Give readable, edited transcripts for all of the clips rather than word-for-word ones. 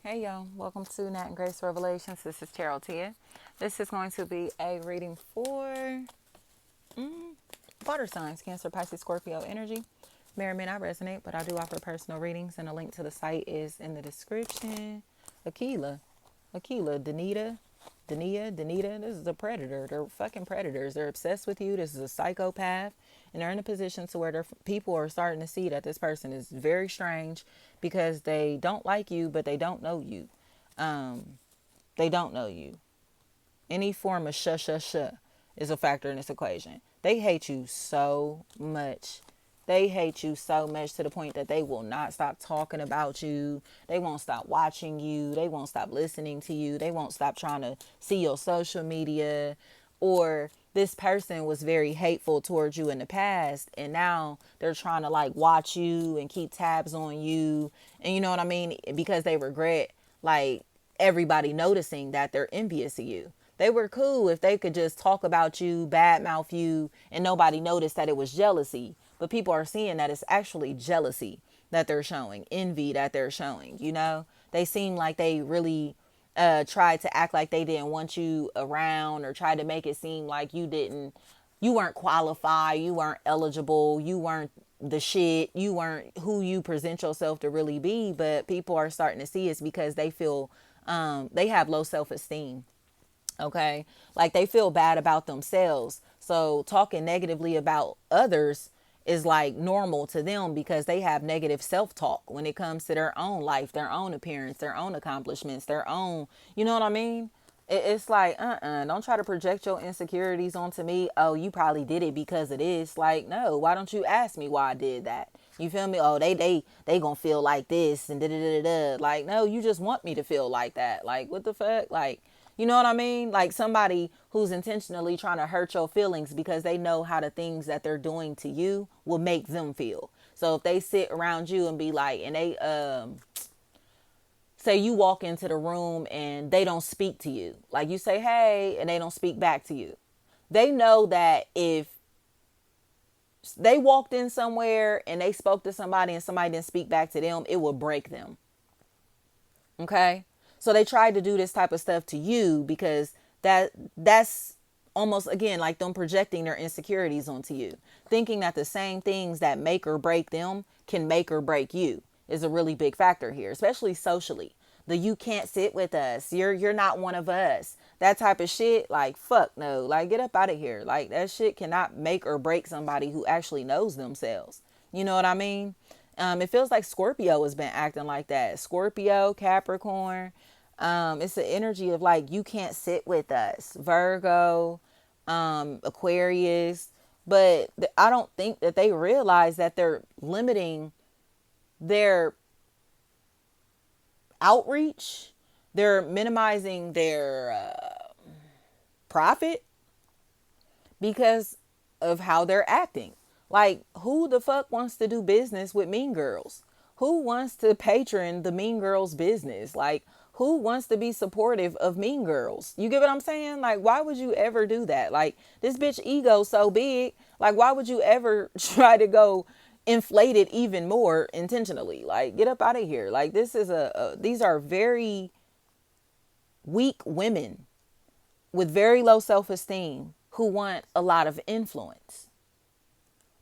Hey y'all, welcome to Nat and Grace Revelations. This is Tarot Tia. This is going to be a reading for water signs, Cancer, Pisces, Scorpio energy. May or may not resonate, but I do offer personal readings, and a link to the site is in the description. Aquila, Danita, this is a predator. They're fucking predators. They're obsessed with you. This is a psychopath. And they're in a position to where their people are starting to see that this person is very strange because they don't like you, but they don't know you. They don't know you. Any form of is a factor in this equation. They hate you so much. They hate you so much to the point that they will not stop talking about you. They won't stop watching you. They won't stop listening to you. They won't stop trying to see your social media. Or this person was very hateful towards you in the past, and now they're trying to like watch you and keep tabs on you. And you know what I mean? Because they regret like everybody noticing that they're envious of you. They were cool if they could just talk about you, badmouth you, and nobody noticed that it was jealousy. But people are seeing that it's actually jealousy that they're showing, envy that they're showing. You know, they seem like they really tried to act like they didn't want you around, or tried to make it seem like you weren't qualified, you weren't eligible, you weren't the shit, you weren't who you present yourself to really be. But people are starting to see it's because they feel they have low self-esteem. Okay, like they feel bad about themselves, so talking negatively about others is like normal to them because they have negative self-talk when it comes to their own life, their own appearance, their own accomplishments, their own, you know what I mean? It's like, don't try to project your insecurities onto me. Oh, you probably did it because of this. Like, no, why don't you ask me why I did that? You feel me? Oh, they gonna feel like this and da da da da. Like, no, you just want me to feel like that. Like, what the fuck? Like, you know what I mean? Like somebody who's intentionally trying to hurt your feelings because they know how the things that they're doing to you will make them feel. So if they sit around you and be like, and they say you walk into the room and they don't speak to you, like you say hey and they don't speak back to you, they know that if they walked in somewhere and they spoke to somebody and somebody didn't speak back to them, it will break them. Okay, so they tried to do this type of stuff to you because that's almost again like them projecting their insecurities onto you, thinking that the same things that make or break them can make or break you is a really big factor here, especially socially. The you can't sit with us, you're not one of us, that type of shit. Like fuck no, like get up out of here. Like that shit cannot make or break somebody who actually knows themselves. You know what I mean? It feels like Scorpio has been acting like that. Scorpio, Capricorn. It's the energy of like you can't sit with us. Virgo, Aquarius. But I don't think that they realize that they're limiting their outreach. They're minimizing their profit because of how they're acting. Like, who the fuck wants to do business with Mean Girls? Who wants to patron the Mean Girls business? Like, who wants to be supportive of Mean Girls? You get what I'm saying? Like, why would you ever do that? Like, this bitch ego so big. Like, why would you ever try to go inflate it even more intentionally? Like, get up out of here. Like, this is these are very weak women with very low self-esteem who want a lot of influence.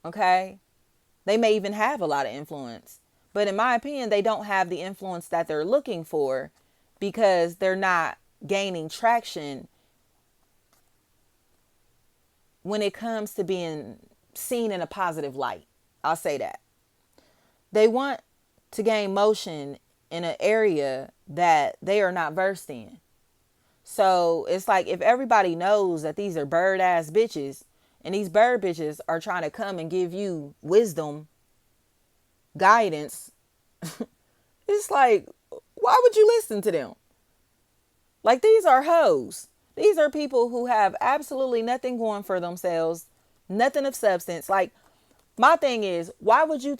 Okay? They may even have a lot of influence. But in my opinion, they don't have the influence that they're looking for because they're not gaining traction when it comes to being seen in a positive light. I'll say that. They want to gain motion in an area that they are not versed in. So it's like if everybody knows that these are bird ass bitches and these bird bitches are trying to come and give you wisdom, guidance, it's like, why would you listen to them? Like, these are hoes. These are people who have absolutely nothing going for themselves, nothing of substance. Like, my thing is, why would you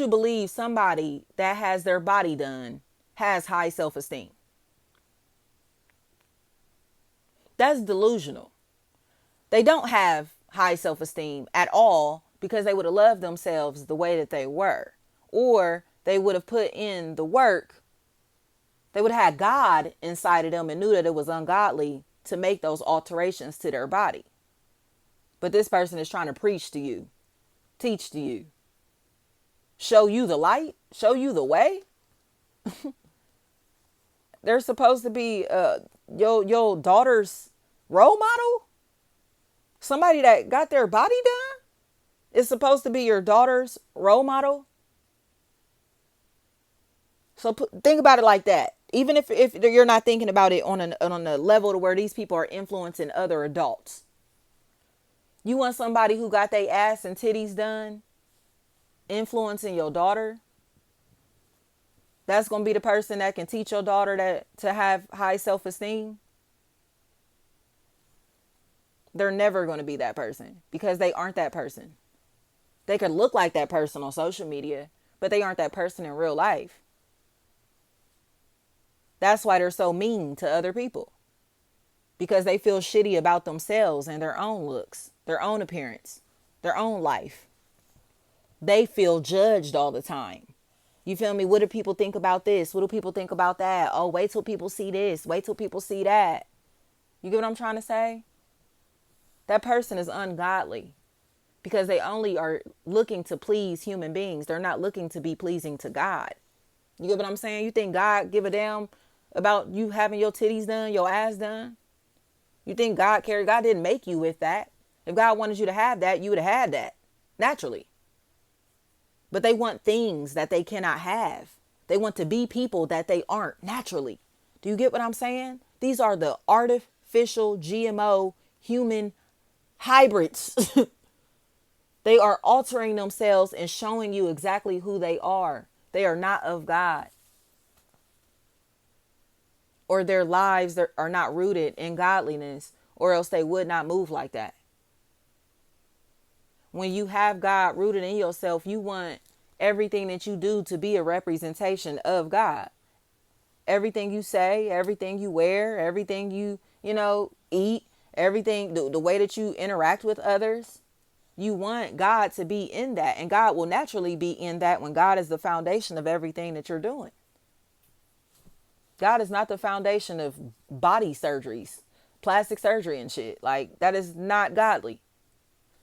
believe somebody that has their body done has high self-esteem? That's delusional. They don't have high self-esteem at all because they would have loved themselves the way that they were. or they would have put in the work. They would have had God inside of them and knew that it was ungodly to make those alterations to their body. But this person is trying to preach to you, teach to you, show you the light, show you the way. They're supposed to be your daughter's role model. Somebody that got their body done is supposed to be your daughter's role model. So think about it like that. Even if you're not thinking about it on a level to where these people are influencing other adults. You want somebody who got their ass and titties done influencing your daughter? That's going to be the person that can teach your daughter to have high self-esteem? They're never going to be that person because they aren't that person. They could look like that person on social media, but they aren't that person in real life. That's why they're so mean to other people. Because they feel shitty about themselves and their own looks, their own appearance, their own life. They feel judged all the time. You feel me? What do people think about this? What do people think about that? Oh, wait till people see this. Wait till people see that. You get what I'm trying to say? That person is ungodly because they only are looking to please human beings. They're not looking to be pleasing to God. You get what I'm saying? You think God give a damn about you having your titties done, your ass done? You think God cared? God didn't make you with that. If God wanted you to have that, you would have had that naturally. But they want things that they cannot have. They want to be people that they aren't naturally. Do you get what I'm saying? These are the artificial GMO human hybrids. They are altering themselves and showing you exactly who they are. They are not of God. Or their lives are not rooted in godliness, or else they would not move like that. When you have God rooted in yourself, you want everything that you do to be a representation of God. Everything you say, everything you wear, everything you eat, everything, the way that you interact with others, you want God to be in that. And God will naturally be in that when God is the foundation of everything that you're doing. God is not the foundation of body surgeries, plastic surgery and shit. Like, that is not godly.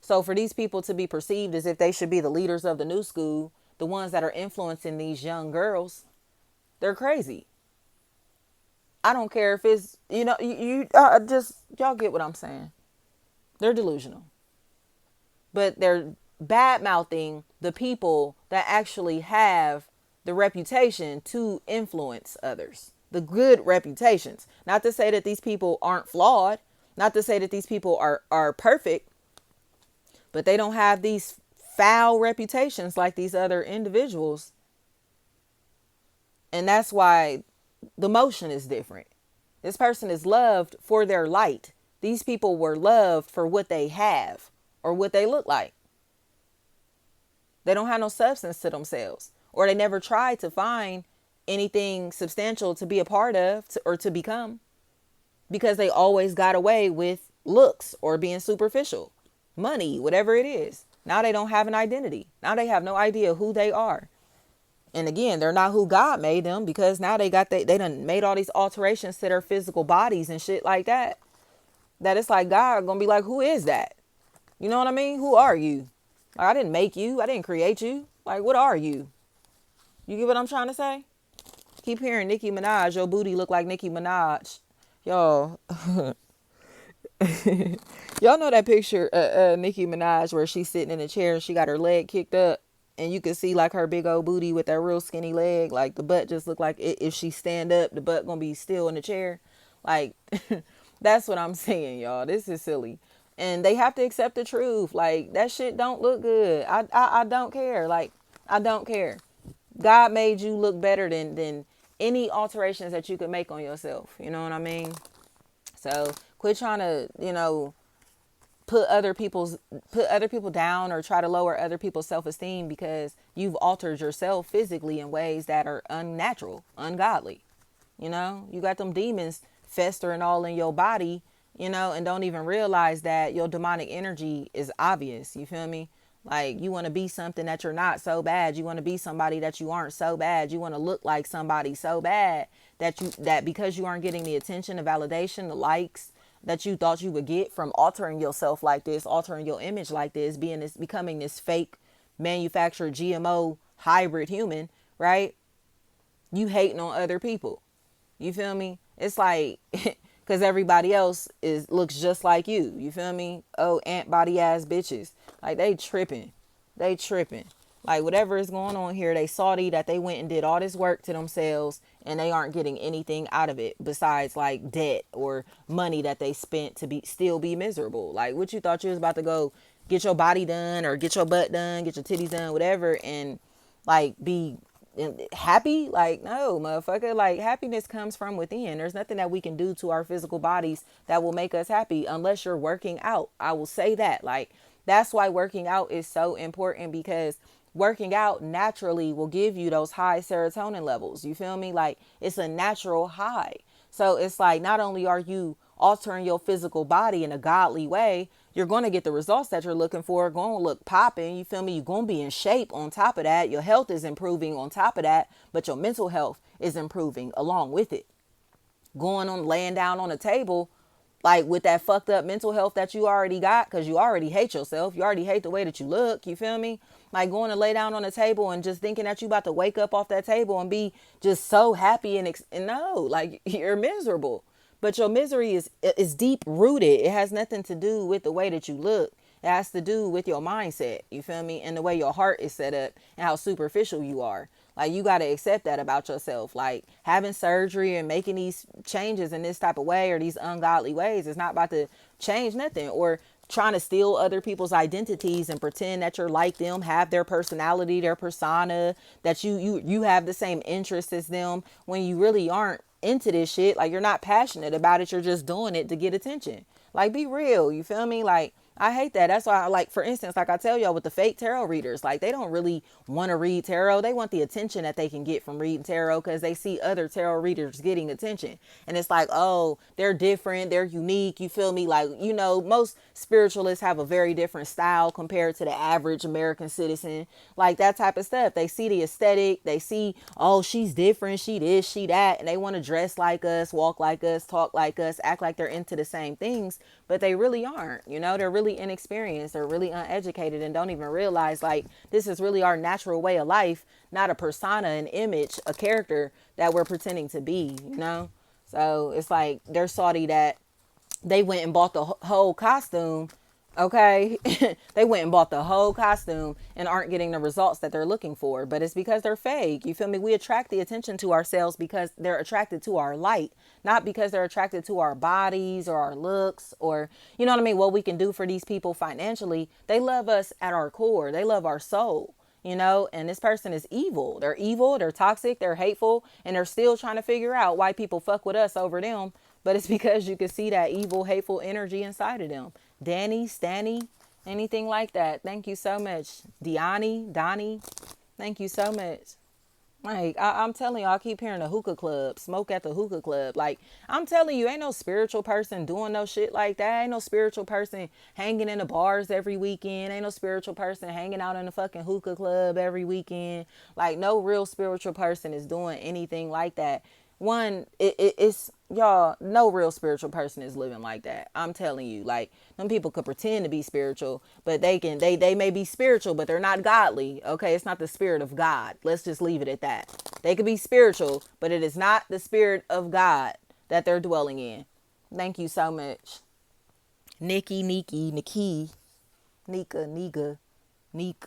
So for these people to be perceived as if they should be the leaders of the new school, the ones that are influencing these young girls, they're crazy. I don't care if it's, y'all get what I'm saying. They're delusional. But they're bad mouthing the people that actually have the reputation to influence others. The good reputations. Not to say that these people aren't flawed. Not to say that these people are perfect. But they don't have these foul reputations like these other individuals. And that's why the motion is different. This person is loved for their light. These people were loved for what they have or what they look like. They don't have no substance to themselves, or they never tried to find anything substantial to be a part of or to become, because they always got away with looks or being superficial. Money, whatever it is. Now they don't have an identity. Now they have no idea who they are. And again, they're not who God made them, because now they done made all these alterations to their physical bodies and shit like that. That it's like God gonna be like, who is that? You know what I mean? Who are you? Like, I didn't make you. I didn't create you. Like, what are you? You get what I'm trying to say? Keep hearing Nicki Minaj. Your booty look like Nicki Minaj. Y'all. Y'all know that picture Nicki Minaj where she's sitting in a chair and she got her leg kicked up, and you can see like her big old booty with that real skinny leg. Like, the butt just look like if she stand up, the butt gonna be still in the chair. Like, that's what I'm saying, y'all. This is silly. And they have to accept the truth. Like, that shit don't look good. I don't care. Like, I don't care. God made you look better than any alterations that you could make on yourself. You know what I mean? So quit trying to, put other people down or try to lower other people's self-esteem because you've altered yourself physically in ways that are unnatural, ungodly. You got them demons festering all in your body, and don't even realize that your demonic energy is obvious. You feel me? Like, you want to be something that you're not so bad. You want to be somebody that you aren't so bad. You want to look like somebody so bad that because you aren't getting the attention, the validation, the likes that you thought you would get from altering yourself like this, altering your image like this, becoming this fake manufactured GMO hybrid human, right? You hating on other people. You feel me? It's like because everybody else looks just like you. You feel me? Oh, ant body ass bitches. Like, they tripping. They tripping. Like, whatever is going on here, they salty that they went and did all this work to themselves and they aren't getting anything out of it besides like debt or money that they spent to be miserable. Like, what you thought you was about to go get your body done or get your butt done, get your titties done, whatever, and like be happy? Like, no, motherfucker. Like, happiness comes from within. There's nothing that we can do to our physical bodies that will make us happy unless you're working out. I will say that. Like, that's why working out is so important, because working out naturally will give you those high serotonin levels. You feel me? Like, it's a natural high. So it's like, not only are you altering your physical body in a godly way, you're going to get the results that you're looking for, going to look popping. You feel me? You're going to be in shape on top of that. Your health is improving on top of that, but your mental health is improving along with it. Going on, laying down on a table, like with that fucked up mental health that you already got, because you already hate yourself. You already hate the way that you look. You feel me? Like, going to lay down on a table and just thinking that you about to wake up off that table and be just so happy and no, like, you're miserable. But your misery is deep rooted. It has nothing to do with the way that you look. It has to do with your mindset. You feel me? And the way your heart is set up and how superficial you are. Like, you got to accept that about yourself. Like, having surgery and making these changes in this type of way or these ungodly ways is not about to change nothing. Or trying to steal other people's identities and pretend that you're like them, have their personality, their persona, that you have the same interests as them, when you really aren't into this shit. Like, you're not passionate about it. You're just doing it to get attention. Like, be real. You feel me? Like, I hate that. That's why, like, for instance, like I tell y'all with the fake tarot readers, like, they don't really want to read tarot. They want the attention that they can get from reading tarot because they see other tarot readers getting attention. And it's like, oh, they're different. They're unique. You feel me? Like, you know, most spiritualists have a very different style compared to the average American citizen. Like, that type of stuff. They see the aesthetic. They see, oh, she's different. She this, she that. And they want to dress like us, walk like us, talk like us, act like they're into the same things. But they really aren't. You know, they're really inexperienced. They're really uneducated and don't even realize, like, this is really our natural way of life, not a persona, an image, a character that we're pretending to be, you know? So it's like, they're salty that they went and bought the whole costume. Okay. They went and bought the whole costume and aren't getting the results that they're looking for, but it's because they're fake. You feel me? We attract the attention to ourselves because they're attracted to our light, not because they're attracted to our bodies or our looks or, you know what I mean, what we can do for these people financially. They love us at our core. They love our soul. You know, and this person is evil. They're evil, they're toxic, they're hateful, and they're still trying to figure out why people fuck with us over them. But it's because you can see that evil, hateful energy inside of them. Danny, Stanny, anything like that. Thank you so much. Donnie, thank you so much. Like, I'm telling you, I keep hearing the hookah club, smoke at the hookah club. Like, I'm telling you, ain't no spiritual person doing no shit like that. Ain't no spiritual person hanging in the bars every weekend. Ain't no spiritual person hanging out in the fucking hookah club every weekend. Like, no real spiritual person is doing anything like that. One, it's y'all, no real spiritual person is living like that. I'm telling you, like, some people could pretend to be spiritual, but they may be spiritual, but they're not godly. Okay, it's not the spirit of God. Let's just leave it at that. They could be spiritual, but it is not the spirit of God that they're dwelling in. Thank you so much. Nikki, Nika, Neek.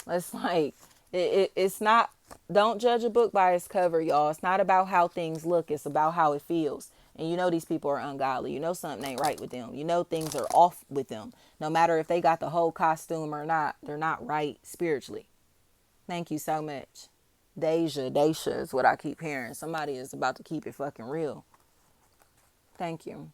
It's like, it's not, don't judge a book by its cover, y'all. It's not about how things look. It's about how it feels. And you know these people are ungodly. You know something ain't right with them. You know things are off with them. No matter if they got the whole costume or not, they're not right spiritually. Thank you so much. Deja is what I keep hearing. Somebody is about to keep it fucking real. Thank you.